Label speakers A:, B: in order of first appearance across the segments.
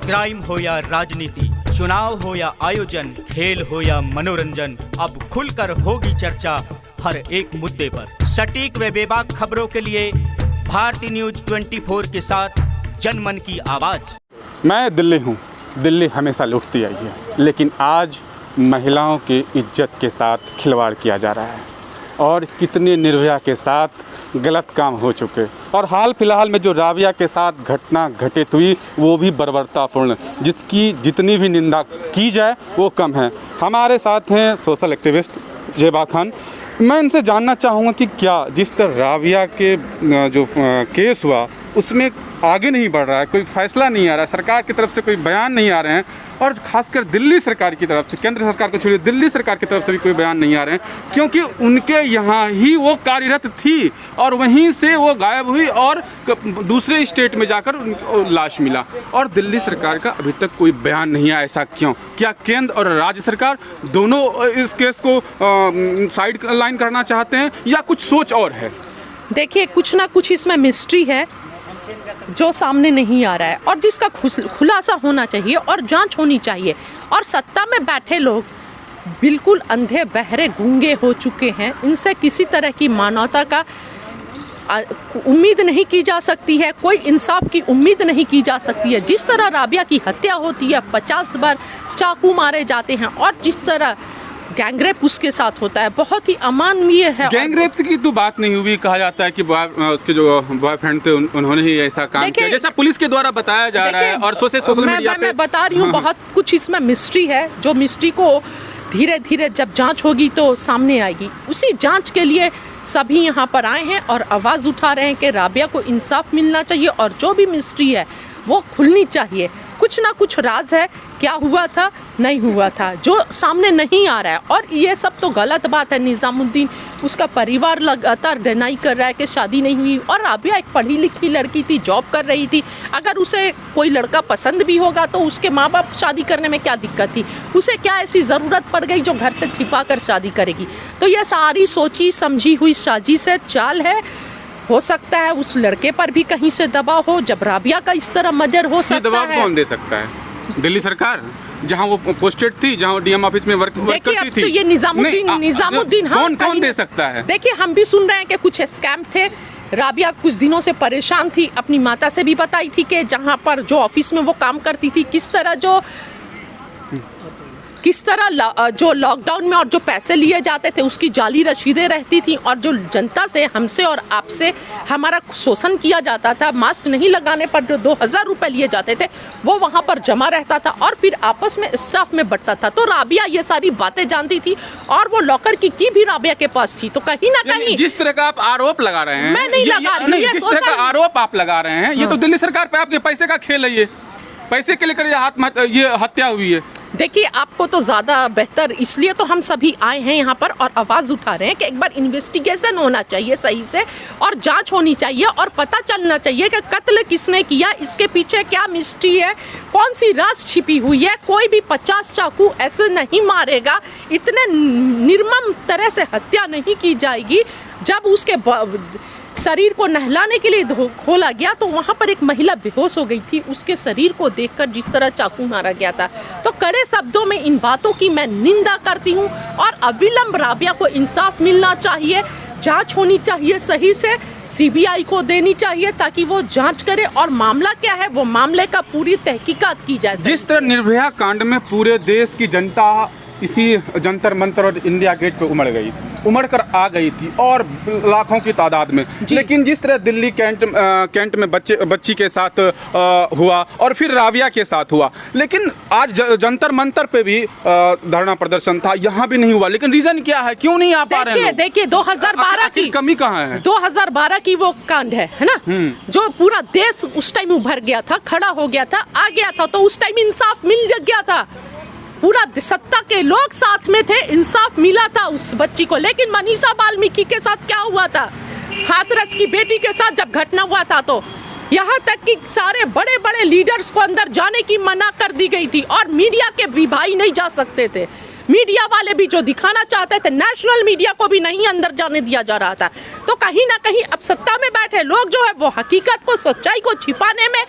A: Crime हो या राजनीति, चुनाव हो या आयोजन, खेल हो या मनोरंजन, अब खुलकर होगी चर्चा हर एक मुद्दे पर। सटीक व बेबाक खबरों के लिए भारतीय न्यूज 24 के साथ जनमन की आवाज़।
B: मैं दिल्ली हूँ, दिल्ली हमेशा लूटती आई है, लेकिन आज महिलाओं की इज्जत के साथ खिलवाड़ किया जा रहा है और कितने निर्भया के साथ गलत काम हो चुके। और हाल फिलहाल में जो राबिया के साथ घटना घटित हुई वो भी बर्बरतापूर्ण, जिसकी जितनी भी निंदा की जाए वो कम है। हमारे साथ हैं सोशल एक्टिविस्ट जेबा खान। मैं इनसे जानना चाहूँगा कि क्या जिस तरह राबिया के जो केस हुआ उसमें आगे नहीं बढ़ रहा है, कोई फैसला नहीं आ रहा है, सरकार की तरफ से कोई बयान नहीं आ रहे हैं, और खासकर दिल्ली सरकार की तरफ से, केंद्र सरकार को छोड़िए, दिल्ली सरकार की तरफ से भी कोई बयान नहीं आ रहे हैं, क्योंकि उनके यहाँ ही वो कार्यरत थी और वहीं से वो गायब हुई और दूसरे स्टेट में जाकर उनको लाश मिला, और दिल्ली सरकार का अभी तक कोई बयान नहीं आया। ऐसा क्यों? क्या केंद्र और राज्य सरकार दोनों इस केस को साइड लाइन करना चाहते हैं या कुछ सोच और है?
C: देखिए, कुछ ना कुछ इसमें मिस्ट्री है जो सामने नहीं आ रहा है और जिसका खुलासा होना चाहिए और जांच होनी चाहिए। और सत्ता में बैठे लोग बिल्कुल अंधे बहरे गूंगे हो चुके हैं। इनसे किसी तरह की मानवता का उम्मीद नहीं की जा सकती है, कोई इंसाफ की उम्मीद नहीं की जा सकती है। जिस तरह राबिया की हत्या होती है, 50 बार चाकू मारे जाते हैं, और जिस तरह गैंगरेप उसके साथ होता है, बहुत ही अमानवीय है।
B: गैंगरेप की तो बात नहीं हुई, कहा जाता है कि उसके जो बॉयफ्रेंड थे उन्होंने ही ऐसा काम किया, जैसा पुलिस के द्वारा बताया जा रहा है। और सोशल मीडिया पे मैं
C: बता रही हूँ, बहुत कुछ इसमें मिस्ट्री है, जो मिस्ट्री को धीरे धीरे जब जांच होगी तो सामने आएगी। उसी जांच के लिए सभी यहाँ पर आए हैं और आवाज़ उठा रहे हैं कि राबिया को इंसाफ मिलना चाहिए और जो भी मिस्ट्री है वो खुलनी चाहिए। कुछ ना कुछ राज है, क्या हुआ था नहीं हुआ था, जो सामने नहीं आ रहा है। और ये सब तो गलत बात है। निज़ामुद्दीन, उसका परिवार लगातार डिनाई कर रहा है कि शादी नहीं हुई, और राबिया एक पढ़ी लिखी लड़की थी, जॉब कर रही थी। अगर उसे कोई लड़का पसंद भी होगा तो उसके माँ बाप शादी करने में क्या दिक्कत थी? उसे क्या ऐसी ज़रूरत पड़ गई जो घर से छिपा कर शादी करेगी? तो ये सारी सोची समझी हुई साजिश है, चाल है। हो सकता है उस लड़के पर भी कहीं से दबाव हो, जब राबिया का इस तरह मर्डर हो सकता है।
B: दबाव कौन दे सकता है? दिल्ली सरकार, जहां वो पोस्टेड थी, जहां वो डीएम ऑफिस में वर्क करती थी।
C: तो ये निज़ामुद्दीन
B: कौन दे सकता है?
C: देखिए, हम भी सुन रहे हैं कि कुछ स्कैम थे। राबिया कुछ दिनों से परेशान थी, अपनी माता से भी बताई थी कि जहां पर जो ऑफिस में वो काम करती थी, किस तरह जो लॉकडाउन में और जो पैसे लिए जाते थे उसकी जाली रसीदें रहती थी, और जो जनता से, हमसे और आपसे हमारा शोषण किया जाता था, मास्क नहीं लगाने पर जो 2000 रुपये लिए जाते थे वो वहाँ पर जमा रहता था और फिर आपस में स्टाफ में बढ़ता था। तो राबिया ये सारी बातें जानती थी और वो लॉकर की भी राबिया के पास थी। तो कहीं ना कहीं
B: जिस तरह का आप आरोप लगा रहे हैं,
C: मैं नहीं लगा रही हूं,
B: जिस तरह का आरोप आप लगा रहे हैं, ये तो दिल्ली सरकार पे आपके पैसे का खेल है। ये पैसे के लेकर ये हत्या हुई है।
C: देखिए, आपको तो ज़्यादा बेहतर, इसलिए तो हम सभी आए हैं यहाँ पर और आवाज़ उठा रहे हैं कि एक बार इन्वेस्टिगेशन होना चाहिए सही से, और जांच होनी चाहिए, और पता चलना चाहिए कि कत्ल किसने किया, इसके पीछे क्या मिस्ट्री है, कौन सी राज छिपी हुई है। कोई भी 50 चाकू ऐसे नहीं मारेगा, इतने निर्मम तरह से हत्या नहीं की जाएगी। जब उसके शरीर को नहलाने के लिए खोला गया तो वहाँ पर एक महिला बेहोश हो गई थी, उसके शरीर को देखकर जिस तरह चाकू मारा गया था। तो कड़े शब्दों में इन बातों की मैं निंदा करती हूँ, और अविलंब राबिया को इंसाफ मिलना चाहिए, जांच होनी चाहिए सही से, सीबीआई को देनी चाहिए ताकि वो जांच करे, और मामला क्या है वो मामले का पूरी तहकीकात की जाए।
B: जिस तरह निर्भया कांड में पूरे देश की जनता इसी जंतर मंतर और इंडिया गेट पे उमड़ कर आ गई थी, और लाखों की तादाद में। लेकिन जिस तरह दिल्ली कैंट में बच्ची के साथ हुआ और फिर राबिया के साथ हुआ, लेकिन आज जंतर मंतर पे भी धरना प्रदर्शन था, यहाँ भी नहीं हुआ। लेकिन रीजन क्या है, क्यों नहीं आ पा रहे हैं?
C: देखिए 2012 की
B: कमी कहाँ है?
C: 2012 की वो कांड है ना, जो पूरा देश उस टाइम उभर गया था, खड़ा हो गया था, आ गया था, तो उस टाइम इंसाफ मिल गया था। पूरा सत्ता के लोग साथ में थे, इंसाफ मिला था उस बच्ची को। लेकिन मनीषा वाल्मीकि के साथ क्या हुआ था, हाथरस की बेटी के साथ जब घटना हुआ था, तो यहाँ तक कि सारे बड़े बड़े लीडर्स को अंदर जाने की मना कर दी गई थी, और मीडिया के भी भाई नहीं जा सकते थे। मीडिया वाले भी जो दिखाना चाहते थे, नेशनल मीडिया को भी नहीं अंदर जाने दिया जा रहा था। तो कहीं ना कहीं अब सत्ता में बैठे लोग जो है वो हकीकत को, सच्चाई को छिपाने में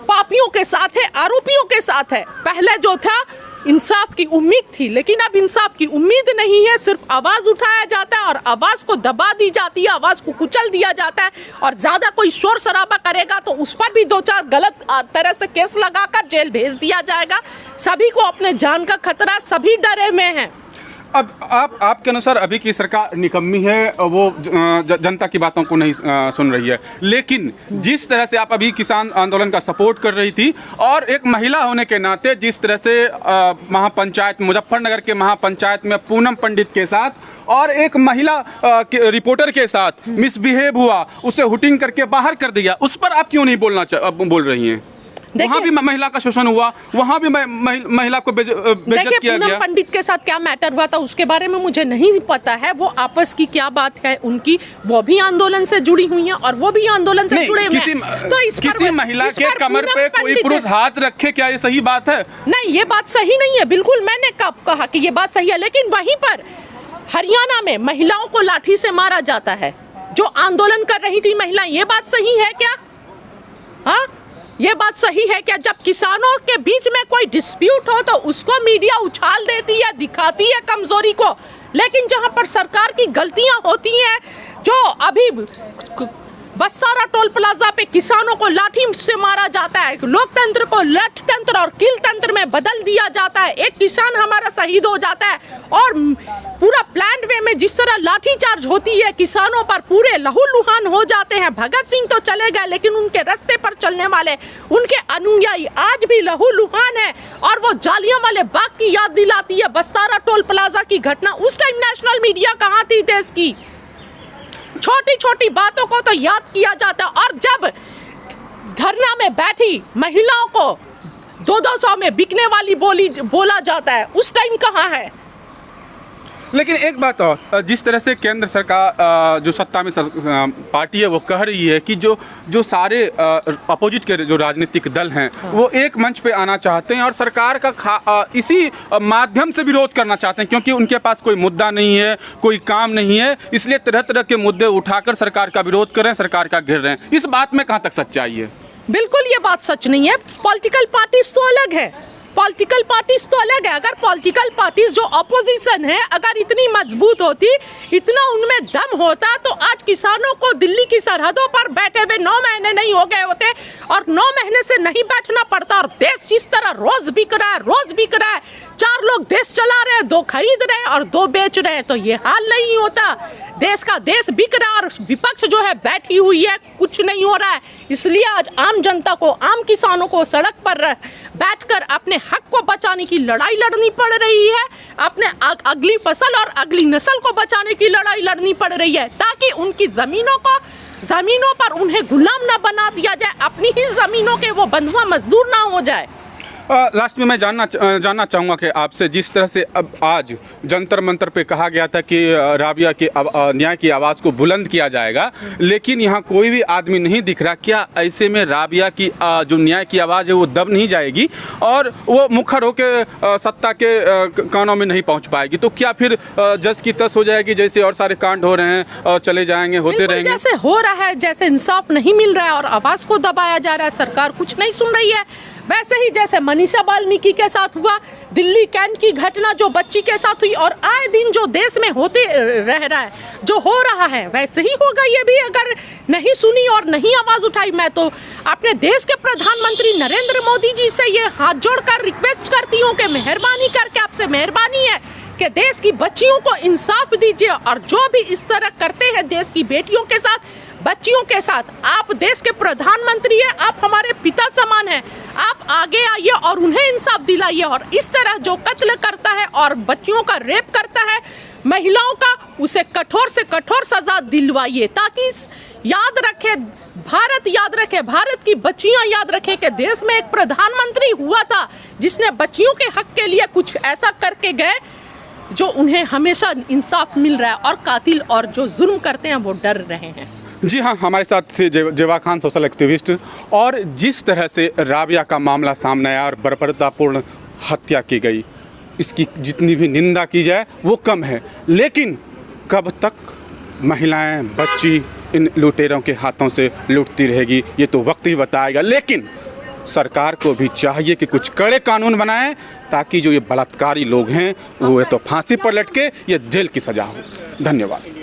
C: पापियों के साथ है, आरोपियों के साथ है। पहले जो था इंसाफ की उम्मीद थी, लेकिन अब इंसाफ की उम्मीद नहीं है, सिर्फ आवाज उठाया जाता है और आवाज को दबा दी जाती है, आवाज को कुचल दिया जाता है। और ज्यादा कोई शोर शराबा करेगा तो उस पर भी 2-4 गलत तरह से केस लगाकर जेल भेज दिया जाएगा। सभी को अपने जान का खतरा, सभी डरे में हैं।
B: अब आपके अनुसार अभी की सरकार निकम्मी है, वो जनता की बातों को नहीं सुन रही है, लेकिन जिस तरह से आप अभी किसान आंदोलन का सपोर्ट कर रही थी और एक महिला होने के नाते जिस तरह से महापंचायत मुजफ्फरनगर के महापंचायत में पूनम पंडित के साथ और एक महिला रिपोर्टर के साथ मिसबिहेव हुआ, उसे हुटिंग करके बाहर कर दिया, उस पर आप क्यों नहीं बोल रही हैं? वहाँ भी महिला का शोषण हुआ, वहाँ भी महिला को बेइज्जत किया गया।
C: पंडित के साथ क्या मैटर हुआ था उसके बारे में मुझे नहीं पता है, वो आपस की क्या बात है उनकी, वो भी आंदोलन से जुड़ी हुई हैं और वो भी आंदोलन से जुड़े हुए हैं। तो
B: किसी महिला के कमर पे कोई पुरुष हाथ रखे, क्या ये सही बात है?
C: नहीं, ये बात सही नहीं है, बिल्कुल। मैंने कब कहा कि ये बात सही है? लेकिन वहीं पर हरियाणा में महिलाओं को लाठी से मारा जाता है, जो आंदोलन कर रही थी महिला, ये बात सही है क्या? हाँ, ये बात सही है क्या? जब किसानों के बीच में कोई डिस्प्यूट हो तो उसको मीडिया उछाल देती है, दिखाती है कमजोरी को, लेकिन जहां पर सरकार की गलतियां होती हैं, जो अभी बस्तारा टोल प्लाजा पे किसानों को लाठी से मारा जाता है, लोकतंत्र को लठ तंत्र और किल तंत्र में बदल दिया जाता है, एक किसान हमारा शहीद हो जाता है और पूरा प्लान वे में जिस तरह लाठी चार्ज होती है किसानों पर, पूरे लहूलुहान हो जाते हैं। भगत सिंह तो चले गए, लेकिन उनके रास्ते पर चलने वाले उनके अनुयायी आज भी लहूलुहान है और वो जालियांवाला बाग की याद दिलाती है बस्तारा टोल प्लाजा की घटना। उस टाइम नेशनल मीडिया कहाँ थी देश की? छोटी छोटी बातों को तो याद किया जाता, और जब धरना में बैठी महिलाओं को 200 में बिकने वाली बोला जाता है, उस टाइम कहाँ है?
B: लेकिन एक बात और, जिस तरह से केंद्र सरकार जो सत्ता में पार्टी है वो कह रही है कि जो सारे अपोजिट के जो राजनीतिक दल हैं वो एक मंच पे आना चाहते हैं और सरकार का इसी माध्यम से विरोध करना चाहते हैं, क्योंकि उनके पास कोई मुद्दा नहीं है, कोई काम नहीं है, इसलिए तरह तरह के मुद्दे उठाकर सरकार का विरोध कर रहे हैं, सरकार का घेर रहे हैं। इस बात में कहाँ तक सच्चाई है?
C: बिल्कुल ये बात सच नहीं है। पॉलिटिकल पार्टीज तो अलग है, पॉलिटिकल पार्टीज तो अलग है। अगर पॉलिटिकल पार्टीज जो अपोजिशन है अगर इतनी मजबूत होती, इतना उनमें दम होता, तो आज किसानों को दिल्ली की सरहदों पर बैठे हुए 9 महीने नहीं हो गए होते और 9 महीने से नहीं बैठना पड़ता। और देश जिस तरह रोज बिक रहा है, रोज बिक रहा है, 4 लोग देश चला रहे हैं, 2 खरीद रहे हैं और 2 बेच रहे हैं, तो ये हाल नहीं होता। देश बिक रहा है और विपक्ष जो है बैठी हुई है, कुछ नहीं हो रहा है। इसलिए आज आम जनता को, आम किसानों को सड़क पर बैठकर अपने हक को बचाने की लड़ाई लड़नी पड़ रही है, अपने अगली फसल और अगली नस्ल को बचाने की लड़ाई लड़नी पड़ रही है, ताकि उनकी जमीनों पर उन्हें गुलाम ना बना दिया जाए, अपनी ही जमीनों के वो बंधुआ मजदूर ना हो जाए।
B: लास्ट में मैं जानना चाहूँगा कि आपसे, जिस तरह से अब आज जंतर मंतर पे कहा गया था कि राबिया की न्याय की आवाज़ को बुलंद किया जाएगा, लेकिन यहाँ कोई भी आदमी नहीं दिख रहा, क्या ऐसे में राबिया की जो न्याय की आवाज़ है वो दब नहीं जाएगी और वो मुखर होकर सत्ता के कानों में नहीं पहुँच पाएगी? तो क्या फिर जस की तस हो जाएगी, जैसे और सारे कांड हो रहे हैं और चले जाएंगे, होते रहेंगे?
C: जैसे हो रहा है, जैसे इंसाफ नहीं मिल रहा है और आवाज़ को दबाया जा रहा है, सरकार कुछ नहीं सुन रही है, वैसे ही जैसे मनीषा वाल्मीकि के साथ हुआ, दिल्ली कैंट की घटना जो बच्ची के साथ हुई, और आए दिन जो देश में होते रह रहा है, जो हो रहा है, वैसे ही होगा ये भी अगर नहीं सुनी और नहीं आवाज़ उठाई। मैं तो अपने देश के प्रधानमंत्री नरेंद्र मोदी जी से ये हाथ जोड़कर रिक्वेस्ट करती हूँ कि मेहरबानी करके, आपसे मेहरबानी है कि देश की बच्चियों को इंसाफ दीजिए, और जो भी इस तरह करते हैं देश की बेटियों के साथ, बच्चियों के साथ, आप देश के प्रधानमंत्री हैं, आप हमारे पिता समान हैं, आप आगे आइए और उन्हें इंसाफ दिलाइए। और इस तरह जो कत्ल करता है और बच्चियों का रेप करता है, महिलाओं का, उसे कठोर से कठोर सजा दिलवाइए, ताकि याद रखे भारत, याद रखे भारत की बच्चियां, याद रखे कि देश में एक प्रधानमंत्री हुआ था जिसने बच्चियों के हक के लिए कुछ ऐसा करके गए जो उन्हें हमेशा इंसाफ मिल रहा है, और कातिल और जो जुल्म करते हैं वो डर रहे हैं।
B: जी हाँ, हमारे साथ थे जेवा खान, सोशल एक्टिविस्ट। और जिस तरह से राबिया का मामला सामने आया और बर्बरतापूर्ण हत्या की गई, इसकी जितनी भी निंदा की जाए वो कम है, लेकिन कब तक महिलाएं, बच्ची इन लुटेरों के हाथों से लुटती रहेगी ये तो वक्त ही बताएगा। लेकिन सरकार को भी चाहिए कि कुछ कड़े कानून बनाएं ताकि जो ये बलात्कारी लोग हैं वो तो फांसी पर लटके या जेल की सज़ा हो। धन्यवाद।